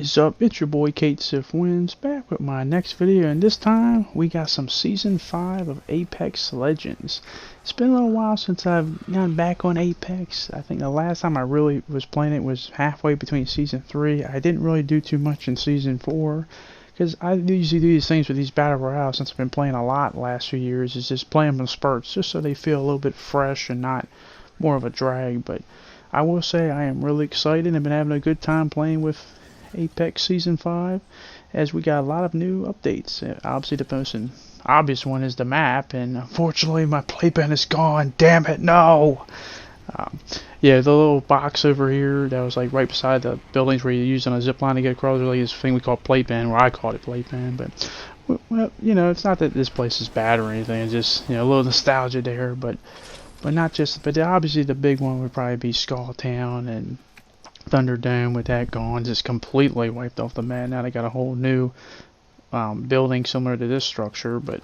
is up? It's your boy Kate Sif Wins back with my next video, and this time we got some Season 5 of Apex Legends. It's been a little while since I've gone back on Apex. I think the last time I really was playing it was halfway between Season 3. I didn't really do too much in Season 4 because I usually do these things with these Battle Royales since I've been playing a lot the last few years. Is just play them in spurts just so they feel a little bit fresh and not more of a drag. But I will say I am really excited. I've been having a good time playing with Apex Season 5 as we got a lot of new updates. Obviously the most obvious one is the map, and unfortunately my playpen is gone. Damn it, no! Yeah, the little box over here that was like right beside the buildings where you use on a zip line to get across, really this thing we call playpen, or I called it playpen. But well, you know, it's not that this place is bad or anything. It's just, you know, a little nostalgia there, but not just. But obviously the big one would probably be Skull Town and Thunderdome. With that gone, just completely wiped off the map. Now they got a whole new building similar to this structure. But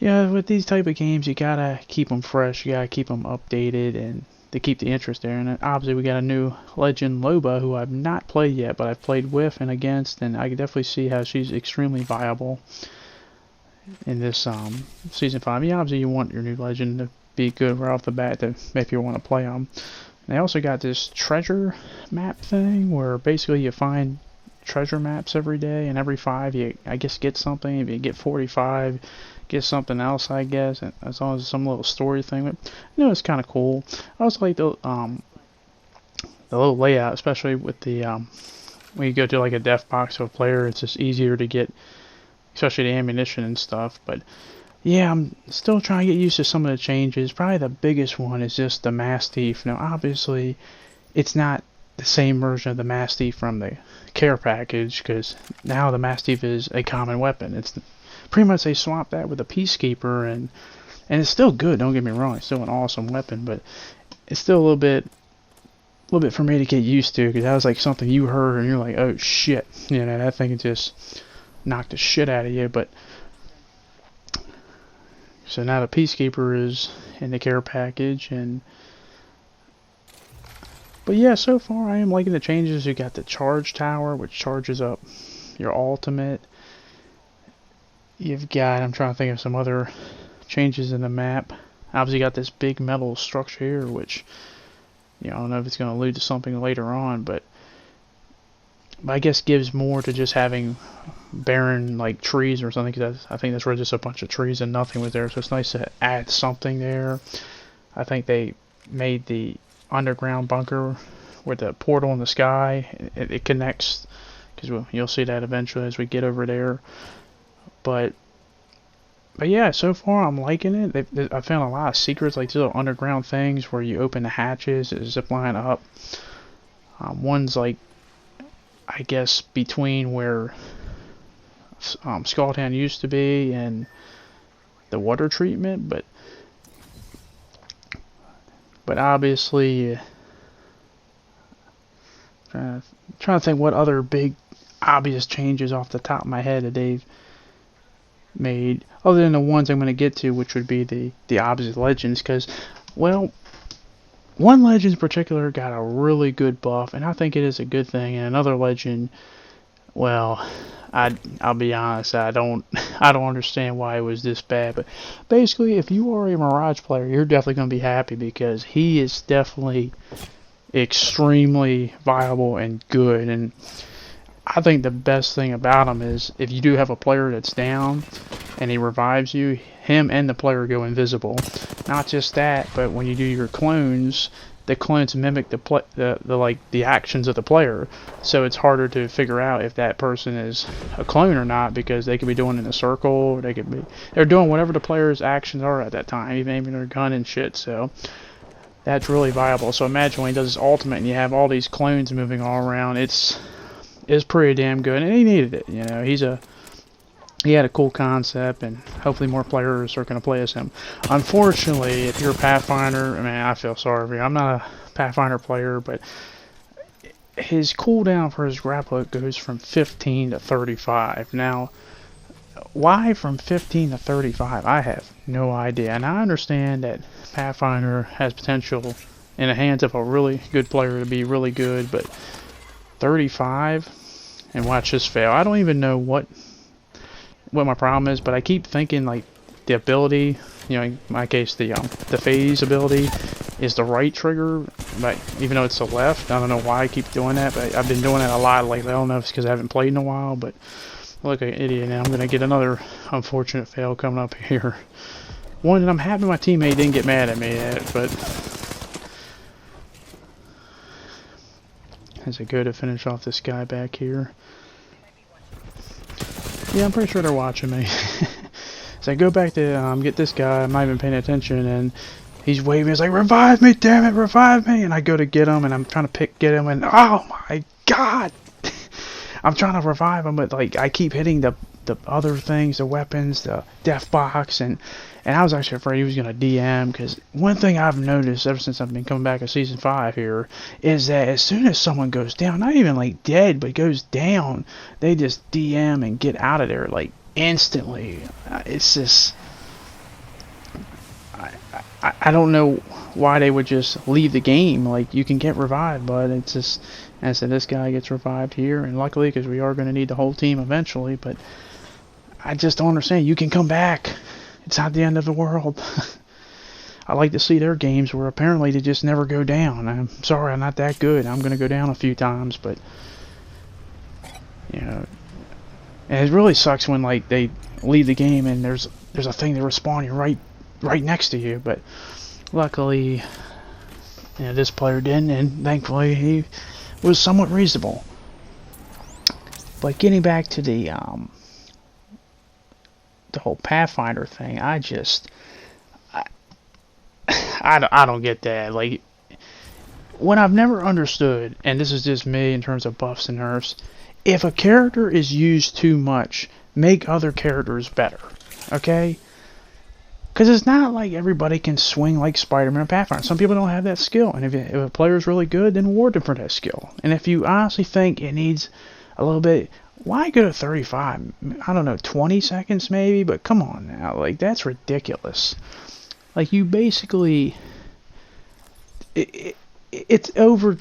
yeah, with these type of games, you gotta keep them fresh. You gotta keep them updated, and to keep the interest there. And obviously we got a new legend, Loba, who I've not played yet, but I've played with and against, and I can definitely see how she's extremely viable in this Season 5. Yeah, obviously you want your new legend to be good right off the bat to if you want to play them. They also got this treasure map thing where basically you find treasure maps every day, and every 5 you, I guess, get something. If you get 45, get something else, I guess, and as long as some little story thing. But you know, it's kind of cool. I also like the little layout, especially with the when you go to like a def box of a player, it's just easier to get, especially the ammunition and stuff. But yeah, I'm still trying to get used to some of the changes. Probably the biggest one is just the Mastiff. Now, obviously, it's not the same version of the Mastiff from the care package, because now the Mastiff is a common weapon. It's pretty much they swapped that with a Peacekeeper, and it's still good. Don't get me wrong; it's still an awesome weapon, but it's still a little bit for me to get used to, because that was like something you heard and you're like, oh shit, you know, that thing just knocked the shit out of you. But so now the Peacekeeper is in the care package, but yeah, so far I am liking the changes. You got the charge tower, which charges up your ultimate. You've got, I'm trying to think of some other changes in the map. Obviously you got this big metal structure here, which, you know, I don't know if it's going to allude to something later on, but I guess gives more to just having barren like trees or something, because I think that's really just a bunch of trees and nothing was there, so it's nice to add something there. I think they made the underground bunker with the portal in the sky, it connects, because you'll see that eventually as we get over there. But yeah, so far I'm liking it. I found a lot of secrets, like these little underground things where you open the hatches, zip line up. One's like, I guess, between where Skulltown used to be and the water treatment, but obviously trying to think what other big obvious changes off the top of my head that they've made, other than the ones I'm going to get to, which would be the obvious legends, because, well, one legend in particular got a really good buff, and I think it is a good thing. And another legend, well, I'll be honest, I don't understand why it was this bad. But basically, if you are a Mirage player, you're definitely going to be happy, because he is definitely extremely viable and good. And I think the best thing about him is if you do have a player that's down and he revives you, him and the player go invisible. Not just that, but when you do your clones, the clones mimic the actions of the player, so it's harder to figure out if that person is a clone or not, because they could be doing it in a circle, or they're doing whatever the player's actions are at that time, even aiming their gun and shit. So that's really viable. So imagine when he does his ultimate and you have all these clones moving all around. It's pretty damn good, and he needed it. You know, he had a cool concept, and hopefully more players are going to play as him. Unfortunately, if you're a Pathfinder, I mean, I feel sorry for you. I'm not a Pathfinder player, but his cooldown for his grapple goes from 15 to 35. Now, why from 15 to 35? I have no idea. And I understand that Pathfinder has potential in the hands of a really good player to be really good, but 35? and watch this fail. I don't even know what my problem is, but I keep thinking like the ability, you know, in my case the phase ability is the right trigger, but even though it's the left, I don't know why I keep doing that, but I've been doing that a lot lately. I don't know if it's because I haven't played in a while, but look like an idiot now. I'm gonna get another unfortunate fail coming up here. One that I'm happy my teammate didn't get mad at me at, but as I go to finish off this guy back here. Yeah, I'm pretty sure they're watching me. So I go back to get this guy. I'm not even paying attention, and he's waving. He's like, "Revive me, damn it, revive me!" And I go to get him, and I'm trying to get him, and oh my god! I'm trying to revive him, but like I keep hitting the other things, the weapons, the death box, and I was actually afraid he was gonna DM, because one thing I've noticed ever since I've been coming back to season 5 here is that as soon as someone goes down, not even like dead, but goes down, they just DM and get out of there like instantly. It's just I don't know why they would just leave the game. Like, you can get revived, but it's just, as I said, this guy gets revived here, and luckily, because we are going to need the whole team eventually, but I just don't understand. You can come back. It's not the end of the world. I like to see their games where apparently they just never go down. I'm sorry, I'm not that good. I'm going to go down a few times, but you know, and it really sucks when like they leave the game and there's a thing that respawn you right next to you. But luckily, you know, this player didn't, and thankfully he was somewhat reasonable. But getting back to the whole Pathfinder thing, I don't get that. Like, what I've never understood, and this is just me in terms of buffs and nerfs, if a character is used too much, make other characters better, okay? Because it's not like everybody can swing like Spider-Man or Pathfinder. Some people don't have that skill, and if a player is really good, then reward them for that skill. And if you honestly think it needs a little bit, why go to 35? I don't know, 20 seconds maybe, but come on now, like, that's ridiculous. Like, you basically, it's over,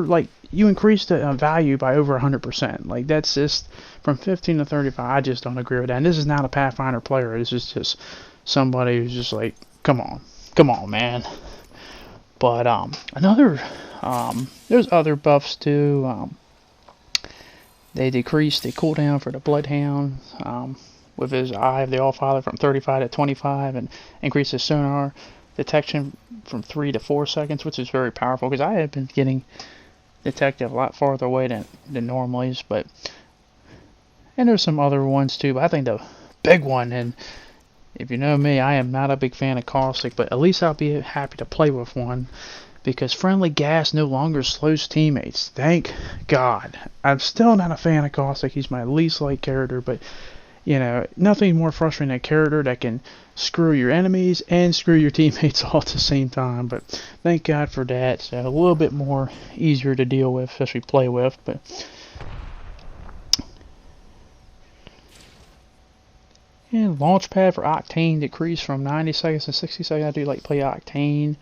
like, you increase the value by over 100%. Like, that's just, from 15 to 35, I just don't agree with that. And this is not a Pathfinder player, this is just somebody who's just like, come on, man. But, there's other buffs too. They decreased the cooldown for the Bloodhound, with his Eye of the Allfather from 35 to 25, and increased his sonar detection from 3 to 4 seconds, which is very powerful, because I have been getting detected a lot farther away than normally. But, and there's some other ones too, but I think the big one, and if you know me, I am not a big fan of Caustic, but at least I'll be happy to play with one, because friendly gas no longer slows teammates. Thank God. I'm still not a fan of Caustic. He's my least liked character, but you know, nothing more frustrating than a character that can screw your enemies and screw your teammates all at the same time. But thank God for that. So a little bit more easier to deal with, especially play with. But and launchpad for Octane decreased from 90 seconds to 60 seconds. I do like play Octane.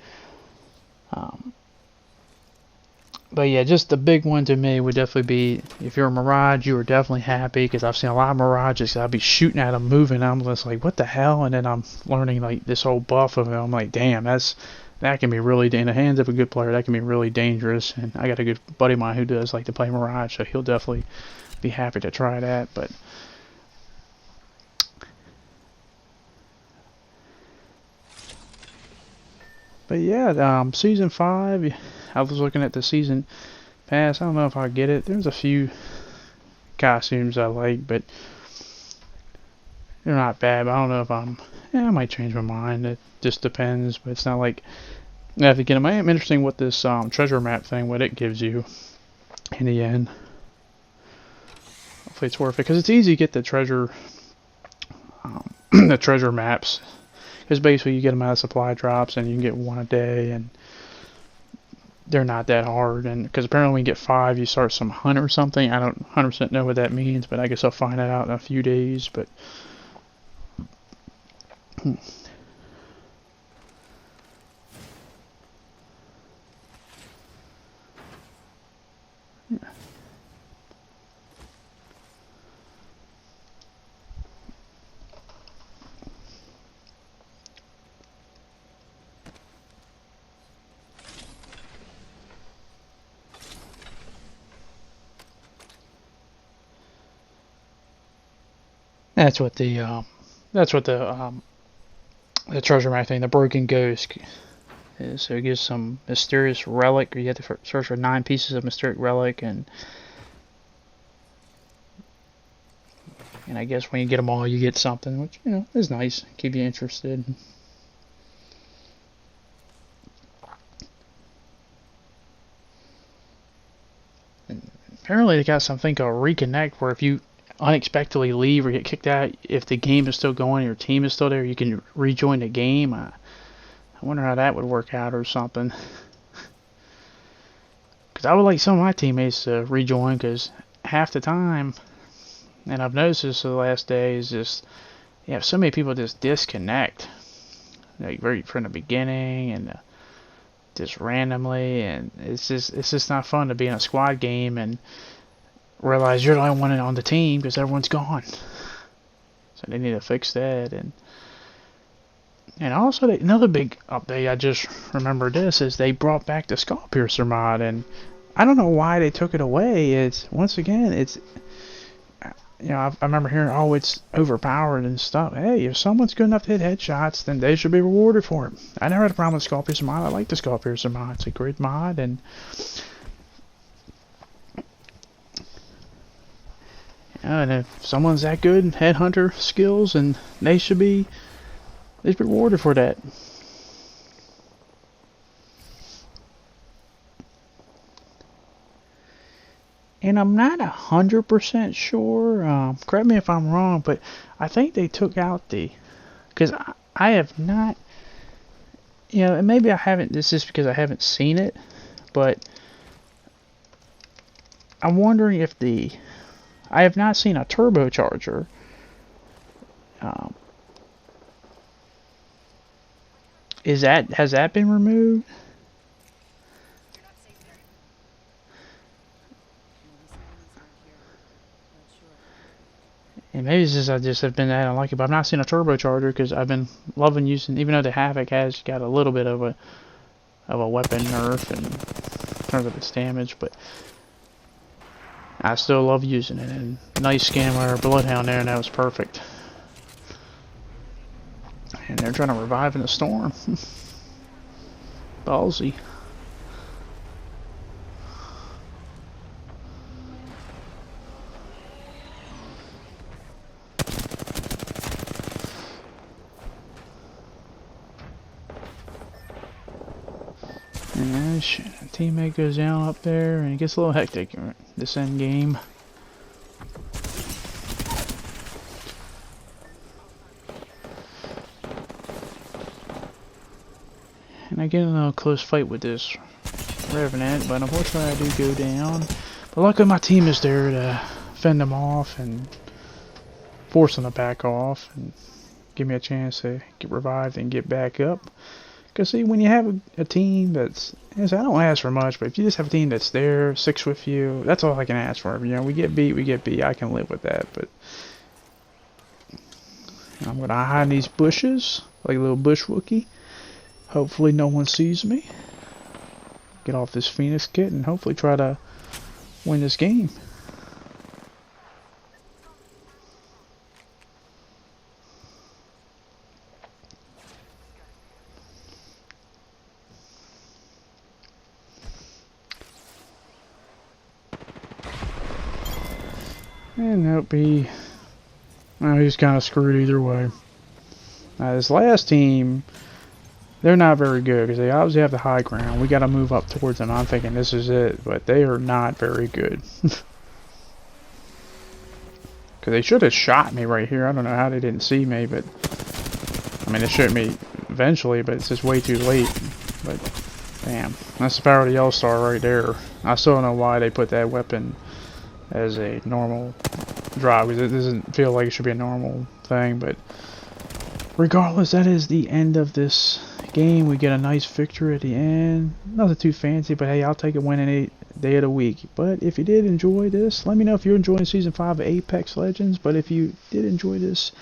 But yeah, just the big one to me would definitely be, if you're a Mirage, you are definitely happy, because I've seen a lot of Mirages. I'll be shooting at them, moving. I'm just like, what the hell? And then I'm learning like this whole buff of it. I'm like, damn, that can be really, in the hands of a good player, that can be really dangerous. And I got a good buddy of mine who does like to play Mirage, so he'll definitely be happy to try that. But yeah, season 5. I was looking at the season pass. I don't know if I get it. There's a few costumes I like, but they're not bad. But I don't know if I might change my mind. It just depends. But it's not like I have to get them. I am interested in what this treasure map thing, what it gives you in the end. Hopefully it's worth it, because it's easy to get the treasure, the treasure maps. Because basically you get them out of supply drops, and you can get one a day, and they're not that hard. And because apparently when you get 5, you start some hunt or something. I don't 100% know what that means, but I guess I'll find that out in a few days. But That's what the treasure map thing, the broken ghost, is. So it gives some mysterious relic. You have to search for 9 pieces of mysterious relic, and I guess when you get them all, you get something, which, you know, is nice. Keep you interested. And apparently they got something called Reconnect, where if you unexpectedly leave or get kicked out, if the game is still going, your team is still there, you can rejoin the game. I wonder how that would work out or something. Because I would like some of my teammates to rejoin, because half the time, and I've noticed this the last day, is just you have so many people just disconnect, like right from the beginning, and just randomly, and it's just not fun to be in a squad game and realize you're the only one on the team because everyone's gone. So they need to fix that. And also another big update, I just remembered this, is they brought back the Skull Piercer mod, and I don't know why they took it away. It's, once again, it's, you know, I remember hearing, oh, it's overpowered and stuff. Hey, if someone's good enough to hit headshots, then they should be rewarded for it. I never had a problem with Skull Piercer mod. I like the Skull Piercer mod. It's a great mod, and if someone's that good, headhunter skills, and they should be rewarded for that. And I'm not 100% sure, correct me if I'm wrong, but I think they took out the, because I have not, you know, and maybe I haven't, this is because I haven't seen it, but I'm wondering if I have not seen a turbocharger. Has that been removed? And maybe it's just I just have been that I don't like it, but I've not seen a turbocharger because I've been loving using, even though the Havoc has got a little bit of a weapon nerf in terms of its damage, but I still love using it. And nice scan where Bloodhound there, and that was perfect. And they're trying to revive in a storm. Ballsy. And a teammate goes down up there, and it gets a little hectic this end game. And I get in a close fight with this Revenant, but unfortunately I do go down. But luckily my team is there to fend them off and force them to back off and give me a chance to get revived and get back up. Because see, when you have a team that's, I don't ask for much, but if you just have a team that's there, sticks with you, that's all I can ask for. You know, we get beat, I can live with that. But I'm going to hide in these bushes like a little bush Wookie. Hopefully no one sees me. Get off this Phoenix kit and hopefully try to win this game. And that'll be, well, he's kind of screwed either way. This last team, they're not very good because they obviously have the high ground. We got to move up towards them. I'm thinking this is it, but they are not very good. Because they should have shot me right here. I don't know how they didn't see me, but I mean, they shot me eventually, but it's just way too late. But damn, that's the power of the Yellow Star right there. I still don't know why they put that weapon as a normal drop, because it doesn't feel like it should be a normal thing. But regardless, that is the end of this game. We get a nice victory at the end. Nothing too fancy, but hey, I'll take a win any day of the week. But if you did enjoy this, let me know if you're enjoying Season 5 of Apex Legends. But if you did enjoy this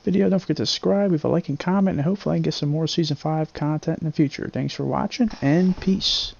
video, don't forget to subscribe, leave a like and comment, and hopefully I can get some more Season 5 content in the future. Thanks for watching, and peace.